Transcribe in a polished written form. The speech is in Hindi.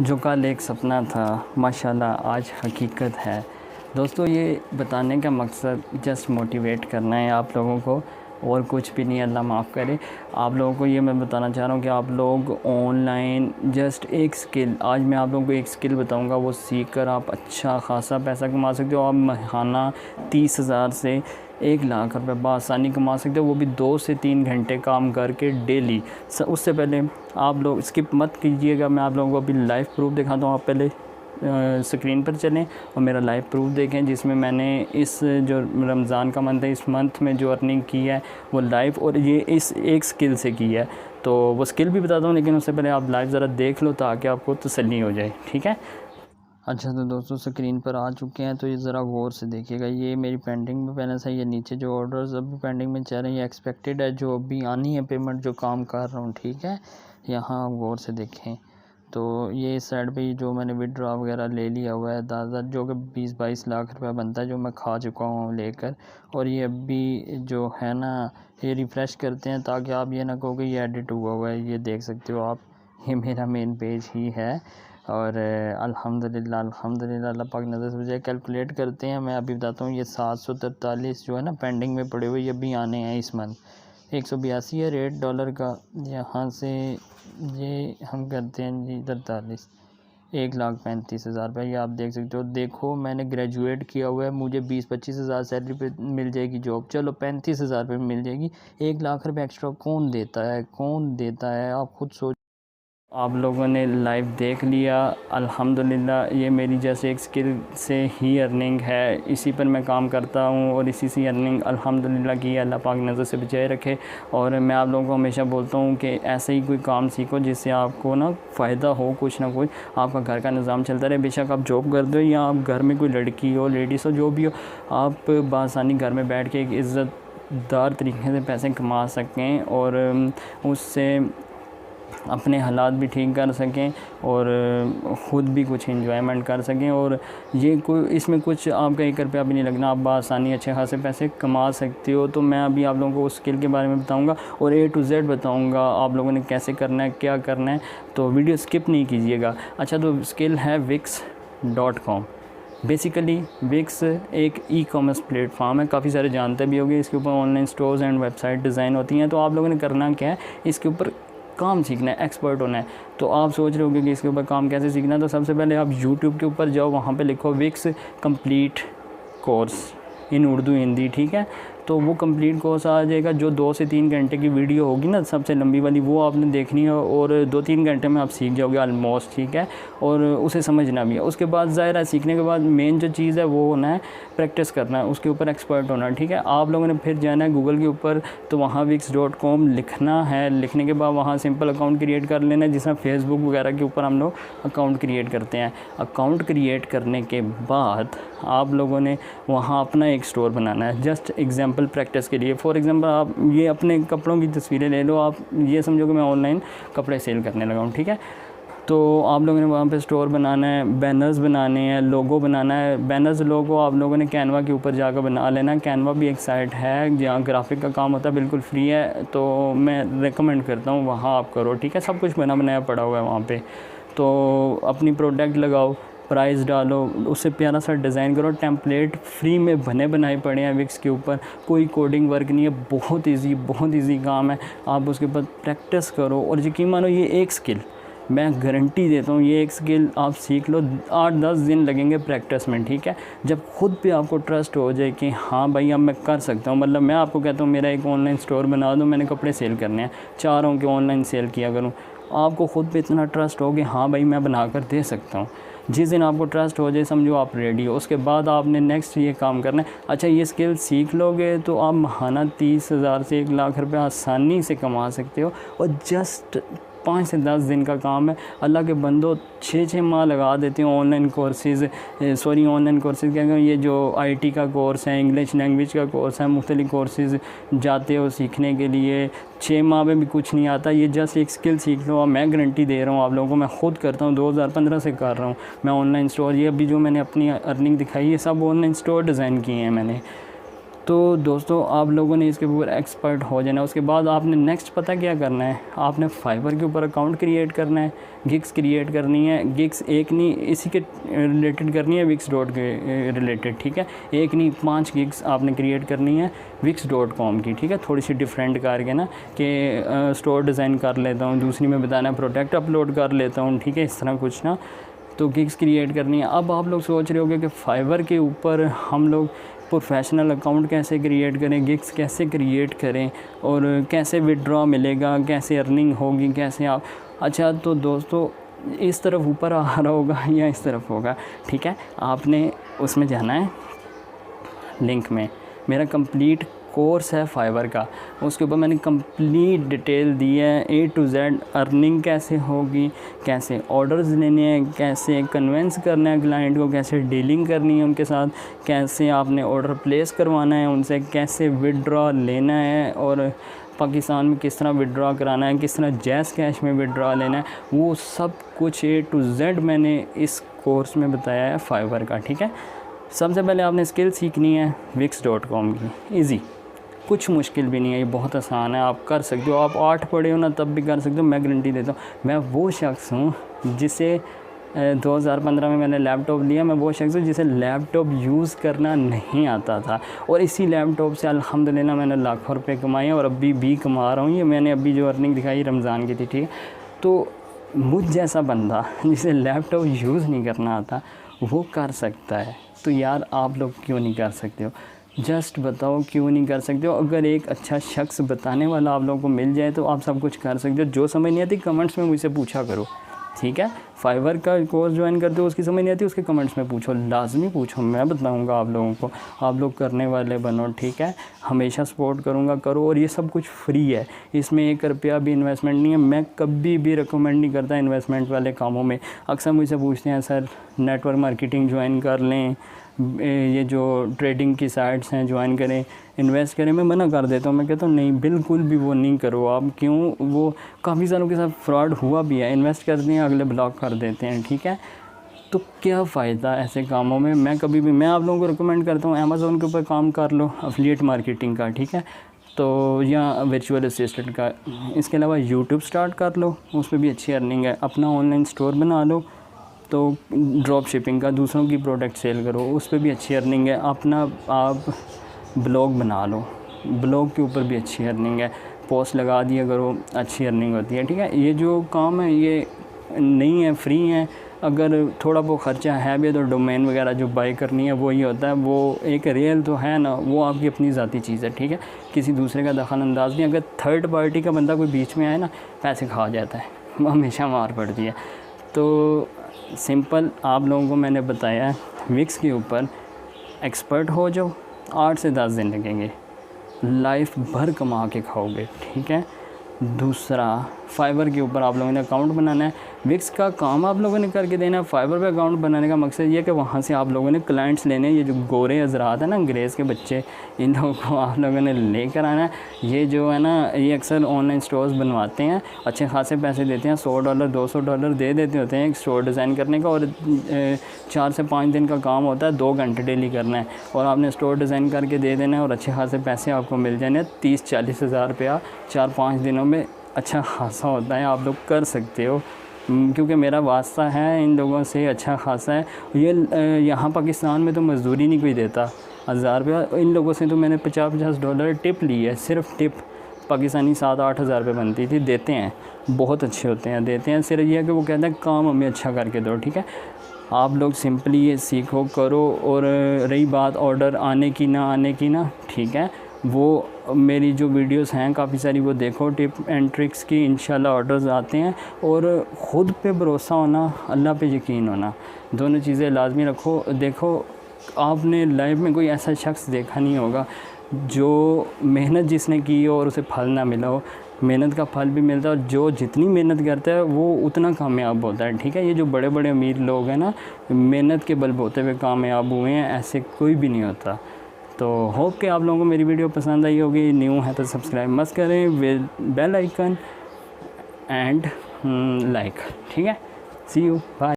जो कल एक सपना था माशाल्लाह आज हकीकत है। दोस्तों, ये बताने का मकसद जस्ट मोटिवेट करना है आप लोगों को, और कुछ भी नहीं। अल्लाह माफ़ करे। आप लोगों को ये मैं बताना चाह रहा हूँ कि आप लोग ऑनलाइन जस्ट एक स्किल, आज मैं आप लोगों को एक स्किल बताऊँगा, वो सीख कर आप अच्छा खासा पैसा कमा सकते हो। आप महीना 30,000 से 1 लाख रुपए बआसानी कमा सकते हो, वो भी 2 से 3 घंटे काम करके डेली। उससे पहले आप लोग स्किप मत कीजिएगा, मैं आप लोगों को अभी लाइव प्रूफ दिखाता हूँ। आप पहले स्क्रीन पर चलें और मेरा लाइव प्रूफ देखें, जिसमें मैंने इस जो रमज़ान का मंथ है, इस मंथ में जो अर्निंग की है वो लाइव, और ये इस एक स्किल से की है। तो वो स्किल भी बताता हूँ, लेकिन उससे पहले आप लाइव ज़रा देख लो ताकि आपको तसल्ली हो जाए, ठीक है। अच्छा, तो दोस्तों स्क्रीन पर आ चुके हैं, तो ये ज़रा गौर से देखिएगा। ये मेरी पेंडिंग में बैलेंस है, ये नीचे जो ऑर्डर्स अभी पेंडिंग में चल रहे हैं ये एक्सपेक्टेड है, जो अभी आनी है पेमेंट, जो काम कर रहा हूँ, ठीक है। यहाँ आप गौर से देखें तो ये इस साइड पे जो मैंने विड्रॉ वगैरह ले लिया हुआ है दादा, जो कि 20-22 लाख रुपया बनता है, जो मैं खा चुका हूँ लेकर। और ये अभी जो है ना, ये रिफ़्रेश करते हैं ताकि आप ये ना कहो कि ये एडिट हुआ हुआ है। ये देख सकते हो आप, ये मेरा मेन पेज ही है। और अल्हम्दुलिल्लाह अल्लाह पाक नज़र से बचाए। कैलकुलेट करते हैं, मैं अभी बताता हूँ। ये 743 जो है ना पेंडिंग में पड़े हुए, ये भी आने हैं इस मंथ। 182 है रेट डॉलर का। यहाँ से ये हम करते हैं जी 43, 1,35,000 रुपये। ये आप देख सकते हो। देखो, मैंने ग्रेजुएट किया हुआ है, मुझे 20-25 हज़ार सैलरी पे मिल जाएगी जॉब, चलो 35,000 रुपये मिल जाएगी। 1 लाख रुपये एक्स्ट्रा कौन देता है, कौन देता है, आप खुद सोच। आप लोगों ने लाइव देख लिया, अल्हम्दुलिल्लाह। ये मेरी जैसे एक स्किल से ही अर्निंग है, इसी पर मैं काम करता हूँ और इसी से अर्निंग अल्हम्दुलिल्लाह की है। अल्लाह पाक नज़र से बचाए रखे। और मैं आप लोगों को हमेशा बोलता हूँ कि ऐसे ही कोई काम सीखो जिससे आपको ना फ़ायदा हो, कुछ ना कुछ आपका घर का निज़ाम चलता रहे। बेशक आप जॉब करते हो या आप घर में कोई लड़की हो, लेडीज़ हो, जो भी हो, आप बआसानी घर में बैठ के एक इज़्ज़तदार तरीके से पैसे कमा सकें और उससे अपने हालात भी ठीक कर सकें और ख़ुद भी कुछ एंजॉयमेंट कर सकें। और ये कोई इसमें कुछ आपका 1 रुपया भी नहीं लगना, आप बआसानी अच्छे खासे पैसे कमा सकते हो। तो मैं अभी आप लोगों को उस स्किल के बारे में बताऊंगा और A to Z बताऊंगा आप लोगों ने कैसे करना है, क्या करना है। तो वीडियो स्किप नहीं कीजिएगा। अच्छा, तो स्किल है wix.com। बेसिकली विक्स एक ई-कॉमर्स प्लेटफॉर्म है, काफ़ी सारे जानते भी होंगे। इसके ऊपर online stores and website design होती हैं। तो आप लोगों ने करना क्या है, इसके ऊपर काम सीखना है, एक्सपर्ट होना है। तो आप सोच रहे होंगे कि इसके ऊपर काम कैसे सीखना है। तो सबसे पहले आप यूट्यूब के ऊपर जाओ, वहाँ पे लिखो विक्स complete course in Urdu Hindi, ठीक है। तो वो कंप्लीट कोर्स आ जाएगा। जो 2 से 3 घंटे की वीडियो होगी ना, सबसे लंबी वाली, वो आपने देखनी है और 2-3 घंटे में आप सीख जाओगे ऑलमोस्ट, ठीक है। और उसे समझना भी है। उसके बाद ज़ाहिर है सीखने के बाद मेन जो चीज़ है वो होना है, प्रैक्टिस करना है, उसके ऊपर एक्सपर्ट होना है, ठीक है। आप लोगों ने फिर जाना है गूगल के ऊपर, तो वहाँ wix.com लिखना है। लिखने के बाद वहाँ सिंपल अकाउंट क्रिएट कर लेना है, जिसमें फेसबुक वगैरह के ऊपर हम लोग अकाउंट क्रिएट करते हैं। अकाउंट क्रिएट करने के बाद आप लोगों ने वहाँ अपना एक स्टोर बनाना है, जस्ट एग्जांपल प्रैक्टिस के लिए। फॉर एग्जांपल आप ये अपने कपड़ों की तस्वीरें ले लो, आप ये समझो कि मैं ऑनलाइन कपड़े सेल करने लगा हूँ, ठीक है। तो आप लोगों ने वहाँ पे स्टोर बनाना है, बैनर्स बनाने हैं, लोगो बनाना है। बैनर्स लोगो आप लोगों ने कैनवा के ऊपर जाकर बना लेना। कैनवा भी एक साइट है जहाँ ग्राफिक का काम होता है, बिल्कुल फ्री है। तो मैं रेकमेंड करता हूँ वहाँ आप करो, ठीक है। सब कुछ बना बनाया पड़ा हुआ है वहाँ पे। तो अपनी प्रोडक्ट लगाओ, प्राइस डालो, उससे प्यारा सा डिज़ाइन करो। टेम्पलेट फ्री में बने बनाए पड़े हैं विक्स के ऊपर, कोई कोडिंग वर्क नहीं है, बहुत इजी काम है। आप उसके ऊपर प्रैक्टिस करो और यकीन मानो ये एक स्किल मैं गारंटी देता हूँ, ये एक स्किल आप सीख लो, 8-10 दिन लगेंगे प्रैक्टिस में, ठीक है। जब खुद पे आपको ट्रस्ट हो जाए कि हाँ भाई अब मैं कर सकता हूँ, मतलब मैं आपको कहता हूँ मेरा एक ऑनलाइन स्टोर बना दो, मैंने कपड़े सेल करने हैं, चाह रहा हूँ कि ऑनलाइन सेल किया करूँ। आपको खुद पे इतना ट्रस्ट हो कि हाँ भाई मैं बना कर दे सकता हूँ। जिस दिन आपको ट्रस्ट हो जाए समझो आप रेडी हो। उसके बाद आपने नेक्स्ट ये काम करना है। अच्छा, ये स्किल सीख लोगे तो आप महाना 30,000 से 1 लाख रुपये आसानी से कमा सकते हो। और जस्ट 5 से 10 दिन का काम है। अल्लाह के बंदो 6-6 माह लगा देते हैं ऑनलाइन कोर्सेज़, ऑनलाइन कोर्सेज़ क्या कहूँ, ये जो IT का कोर्स है, इंग्लिश लैंग्वेज का कोर्स है, मुख्तलिफ कोर्सेज़ जाते हो सीखने के लिए। 6 माह में भी कुछ नहीं आता। ये जस्ट एक स्किल सीख लो। मैं गारंटी दे रहा हूँ आप लोगों को, मैं ख़ुद करता हूँ, 2015 से कर रहा हूँ मैं ऑनलाइन स्टोर। ये अभी जो मैंने अपनी अर्निंग दिखाई, ये सब ऑनलाइन स्टोर डिज़ाइन किए हैं मैंने। तो दोस्तों आप लोगों ने इसके ऊपर एक्सपर्ट हो जाना। उसके बाद आपने नेक्स्ट पता क्या करना है, आपने फाइवर के ऊपर अकाउंट क्रिएट करना है, गिग्स क्रिएट करनी है। गिग्स एक नहीं, इसी के रिलेटेड करनी है, wix.com के रिलेटेड, ठीक है। एक नहीं 5 गिग्स आपने क्रिएट करनी है wix.com की, ठीक है। थोड़ी सी डिफरेंट करके ना कि स्टोर डिज़ाइन कर लेता हूँ, दूसरी में बताना प्रोडक्ट अपलोड कर लेता हूँ, ठीक है, इस तरह कुछ ना। तो गिग्स क्रिएट करनी है। अब आप लोग सोच रहे होगे कि फाइवर के ऊपर हम लोग प्रोफेशनल अकाउंट कैसे क्रिएट करें, गिग्स कैसे क्रिएट करें और कैसे विड्रॉ मिलेगा, कैसे अर्निंग होगी, कैसे आप। अच्छा तो दोस्तों इस तरफ ऊपर आ रहा होगा या इस तरफ होगा, ठीक है। आपने उसमें जाना है, लिंक में मेरा कंप्लीट कोर्स है फाइवर का, उसके ऊपर मैंने कंप्लीट डिटेल दी है A to Z। अर्निंग कैसे होगी, कैसे ऑर्डर्स लेने हैं, कैसे कन्वेंस करना है क्लाइंट को, कैसे डीलिंग करनी है उनके साथ, कैसे आपने ऑर्डर प्लेस करवाना है उनसे, कैसे विड्रॉ लेना है और पाकिस्तान में किस तरह विड्रॉ कराना है, किस तरह जैज़ कैश में विड्रॉ लेना है, वो सब कुछ A to Z मैंने इस कोर्स में बताया है फाइवर का, ठीक है। सबसे पहले आपने स्किल सीखनी है wix.com की। ईज़ी, कुछ मुश्किल भी नहीं है, ये बहुत आसान है, आप कर सकते हो। आप 8 पढ़े हो ना तब भी कर सकते हो, मैं गारंटी देता हूँ। मैं वो शख्स हूँ जिसे 2015 में मैंने लैपटॉप लिया, मैं वो शख्स हूँ जिसे लैपटॉप यूज़ करना नहीं आता था और इसी लैपटॉप से अल्हम्दुलिल्लाह मैंने लाखों रुपए कमाए और अभी भी कमा रहा हूँ। ये मैंने अभी जो अर्निंग दिखाई रमज़ान की थी, ठीक है। तो मुझ जैसा बंदा जिसे लैपटॉप यूज़ नहीं करना आता वो कर सकता है, तो यार आप लोग क्यों नहीं कर सकते हो? जस्ट बताओ क्यों नहीं कर सकते हो? अगर एक अच्छा शख्स बताने वाला आप लोगों को मिल जाए तो आप सब कुछ कर सकते हो। जो समझ नहीं आती कमेंट्स में मुझसे पूछा करो, ठीक है। फाइवर का कोर्स ज्वाइन करते हो, उसकी समझ नहीं आती उसके कमेंट्स में पूछो, लाजमी पूछो, मैं बताऊंगा आप लोगों को। आप लोग करने वाले बनो, ठीक है। हमेशा सपोर्ट करूंगा, करो। और ये सब कुछ फ्री है, इसमें 1 रुपया भी इन्वेस्टमेंट नहीं है। मैं कभी भी रिकमेंड नहीं करता इन्वेस्टमेंट वाले कामों में। अक्सर मुझसे पूछते हैं सर नेटवर्क मार्केटिंग ज्वाइन कर लें, ये जो ट्रेडिंग की साइट्स हैं ज्वाइन करें, इन्वेस्ट करें। मैं मना कर देता हूँ, मैं कहता हूँ नहीं, बिल्कुल भी वो नहीं करो आप। क्यों? वो काफ़ी सारों के साथ फ्रॉड हुआ भी है, इन्वेस्ट करते हैं अगले ब्लॉक कर देते हैं, ठीक है। तो क्या फ़ायदा ऐसे कामों में? मैं आप लोगों को रिकमेंड करता हूँ अमेज़ोन के ऊपर काम कर लो, एफिलिएट मार्केटिंग का, ठीक है। तो या वर्चुअल असिस्टेंट का। इसके अलावा यूट्यूब स्टार्ट कर लो, उस पर भी अच्छी अर्निंग है। अपना ऑनलाइन स्टोर बना लो, तो ड्रॉप शिपिंग का, दूसरों की प्रोडक्ट सेल करो, उस पर भी अच्छी अर्निंग है। अपना आप ब्लॉग बना लो, ब्लॉग के ऊपर भी अच्छी अर्निंग है। पोस्ट लगा दिया करो, अच्छी अर्निंग होती है, ठीक है। ये जो काम है ये नहीं है, फ्री है। अगर थोड़ा बहुत ख़र्चा है भी तो डोमेन वगैरह जो बाई करनी है वो ही होता है। वो एक रियल तो है ना, वो आपकी अपनी ज़ाती चीज़ है, ठीक है। किसी दूसरे का दखल अंदाज नहीं। अगर थर्ड पार्टी का बंदा कोई बीच में आए ना, पैसे खा जाता है, वो हमेशा मार पड़ती है। तो सिंपल आप लोगों को मैंने बताया है, विक्स के ऊपर एक्सपर्ट हो जाओ, 8 से 10 दिन लगेंगे, लाइफ भर कमा के खाओगे, ठीक है। दूसरा, फाइवर के ऊपर आप लोगों ने अकाउंट बनाना है। विक्स का काम आप लोगों ने करके देना है। फाइवर पे अकाउंट बनाने का मकसद ये है कि वहाँ से आप लोगों ने क्लाइंट्स लेने हैं। ये जो गोरे हजरात हैं ना, अंग्रेज़ के बच्चे, इन लोगों को आप लोगों ने लेकर आना है। ये जो है ना, ये अक्सर ऑनलाइन स्टोर्स बनवाते हैं, अच्छे खासे पैसे देते हैं, $100 $200 दे देते होते हैं एक स्टोर डिज़ाइन करने का। और 4 से 5 दिन का काम होता है, 2 घंटे डेली करना है और आपने स्टोर डिज़ाइन करके दे देना है और अच्छे खासे पैसे आपको मिल जाने। 30-40 हज़ार रुपया 4-5 दिनों में अच्छा खासा होता है, आप लोग कर सकते हो। क्योंकि मेरा वास्ता है इन लोगों से, अच्छा खासा है। ये यहाँ पाकिस्तान में तो मज़दूरी नहीं कोई देता, 1000 रुपया। इन लोगों से तो मैंने $50-50 टिप ली है, सिर्फ टिप। पाकिस्तानी 7-8 हज़ार रुपये बनती थी, देते हैं, बहुत अच्छे होते हैं, देते हैं। सिर्फ ये है कि वो कहते हैं काम हमें अच्छा करके दो, ठीक है। आप लोग सिंपली ये सीखो, करो। और रही बात ऑर्डर आने की ना आने की ना, ठीक है, वो मेरी जो वीडियोस हैं काफ़ी सारी, वो देखो, टिप एंड ट्रिक्स की। इंशाल्लाह ऑर्डर्स आते हैं। और ख़ुद पे भरोसा होना, अल्लाह पे यकीन होना, दोनों चीज़ें लाजमी रखो। देखो, आपने लाइफ में कोई ऐसा शख्स देखा नहीं होगा जो मेहनत जिसने की हो और उसे फल ना मिला हो। मेहनत का फल भी मिलता है और जो जितनी मेहनत करता है वो उतना कामयाब होता है, ठीक है। ये जो बड़े बड़े अमीर लोग हैं ना, मेहनत के बलबूते पे कामयाब हुए हैं, ऐसे कोई भी नहीं होता। तो होप कि आप लोगों को मेरी वीडियो पसंद आई होगी। न्यू है तो सब्सक्राइब मत करें, with bell icon and like, ठीक है। See you, bye.